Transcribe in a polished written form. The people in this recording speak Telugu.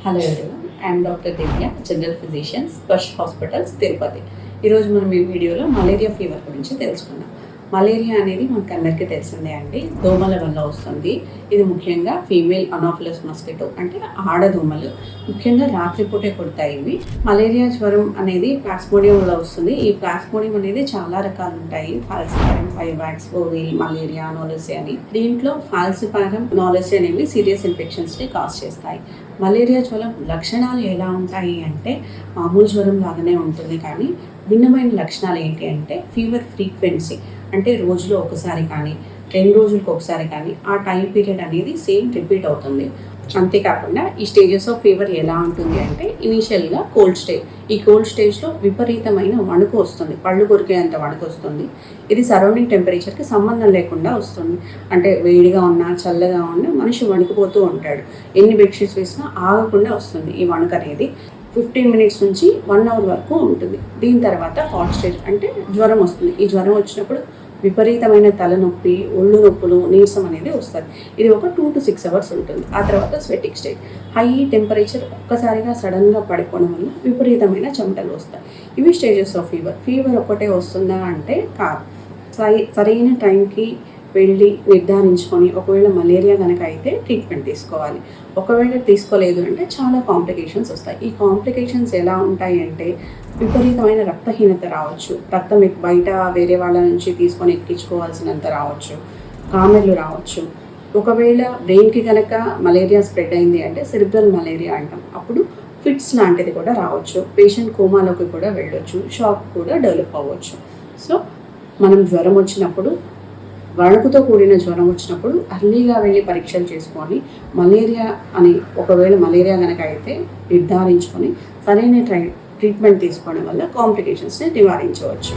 Hello everyone, I'm doctor Divya, general physicians, Sparsh hospitals, Tirupati. ఈరోజు మనం ఈ వీడియోలో మలేరియా ఫీవర్ గురించి తెలుసుకుందాం. మలేరియా అనేది మనకు అందరికీ తెలిసిందే అండి. దోమల వల్ల వస్తుంది. ఇది ముఖ్యంగా ఫీమేల్ అనాఫిలస్ మస్కిటో అంటే ఆడదోమలు ముఖ్యంగా రాత్రిపూటే కొడతాయి ఇవి. మలేరియా జ్వరం అనేది ప్లాస్మోడియం వల్ల వస్తుంది. ఈ ప్లాస్మోడియం అనేది చాలా రకాలు ఉంటాయి. ఫాల్సిపారం, వైవాక్స్, ఓవిల్, మలేరియా, నోలెసే అని. దీంట్లో ఫాల్సిపారం, నోలెసే అనేవి సీరియస్ ఇన్ఫెక్షన్స్ని కాజ్ చేస్తాయి. మలేరియా జ్వరం లక్షణాలు ఎలా ఉంటాయి అంటే మామూలు జ్వరం లాగానే ఉంటుంది, కానీ భిన్నమైన లక్షణాలు ఏంటి అంటే ఫీవర్ ఫ్రీక్వెన్సీ అంటే రోజులో ఒకసారి కానీ 2 రోజులకు ఒకసారి కానీ ఆ టైం పీరియడ్ అనేది సేమ్ రిపీట్ అవుతుంది. అంతేకాకుండా ఈ స్టేజెస్ ఆఫ్ ఫీవర్ ఎలా ఉంటుంది అంటే ఇనీషియల్గా కోల్డ్ స్టేజ్. ఈ కోల్డ్ స్టేజ్లో విపరీతమైన వణుకు వస్తుంది, పళ్ళు కొరికేంత వణుకు వస్తుంది. ఇది సరౌండింగ్ టెంపరేచర్కి సంబంధం లేకుండా వస్తుంది. అంటే వేడిగా ఉన్నా చల్లగా ఉన్నా మనిషి వణికిపోతూ ఉంటాడు. ఎన్ని బెడ్షీట్స్ వేసినా ఆగకుండా వస్తుంది ఈ వణుకు అనేది. 15 మినిట్స్ నుంచి 1 అవర్ వరకు ఉంటుంది. దీని తర్వాత హాట్ స్టేజ్ అంటే జ్వరం వస్తుంది. ఈ జ్వరం వచ్చినప్పుడు విపరీతమైన తలనొప్పి, ఒళ్ళు నొప్పులు, నీరసం అనేది వస్తుంది. ఇది ఒక 2 to 6 అవర్స్ ఉంటుంది. ఆ తర్వాత స్వెటిక్ స్టేజ్. హై టెంపరేచర్ ఒక్కసారిగా సడన్గా పడిపోవడం వల్ల విపరీతమైన చెమటలు వస్తాయి. ఇవి స్టేజెస్ ఆఫ్ ఫీవర్. ఫీవర్ ఒక్కటే వస్తుందా అంటే కాదు. సరైన టైంకి వెళ్ళి నిర్ధారించుకొని ఒకవేళ మలేరియా కనుక అయితే ట్రీట్మెంట్ తీసుకోవాలి. ఒకవేళ తీసుకోలేదు అంటే చాలా కాంప్లికేషన్స్ వస్తాయి. ఈ కాంప్లికేషన్స్ ఎలా ఉంటాయి అంటే విపరీతమైన రక్తహీనత రావచ్చు, రక్తం బయట వేరే వాళ్ళ నుంచి తీసుకొని ఎక్కించుకోవాల్సినంత రావచ్చు, కామెర్లు రావచ్చు. ఒకవేళ బ్రెయిన్కి కనుక మలేరియా స్ప్రెడ్ అయింది అంటే సెరిబ్రల్ మలేరియా అంటాం. అప్పుడు ఫిట్స్ లాంటిది కూడా రావచ్చు. పేషెంట్ కోమాలోకి కూడా వెళ్ళొచ్చు, షాక్ కూడా డెవలప్ అవ్వచ్చు. సో మనం జ్వరం వచ్చినప్పుడు, వణుకుతో కూడిన జ్వరం వచ్చినప్పుడు అర్లీగా వెళ్ళి పరీక్షలు చేసుకొని మలేరియా అని ఒకవేళ మలేరియా కనుక అయితే నిర్ధారించుకొని సరైన ట్రీట్మెంట్ తీసుకోవడం వల్ల కాంప్లికేషన్స్ని నివారించవచ్చు.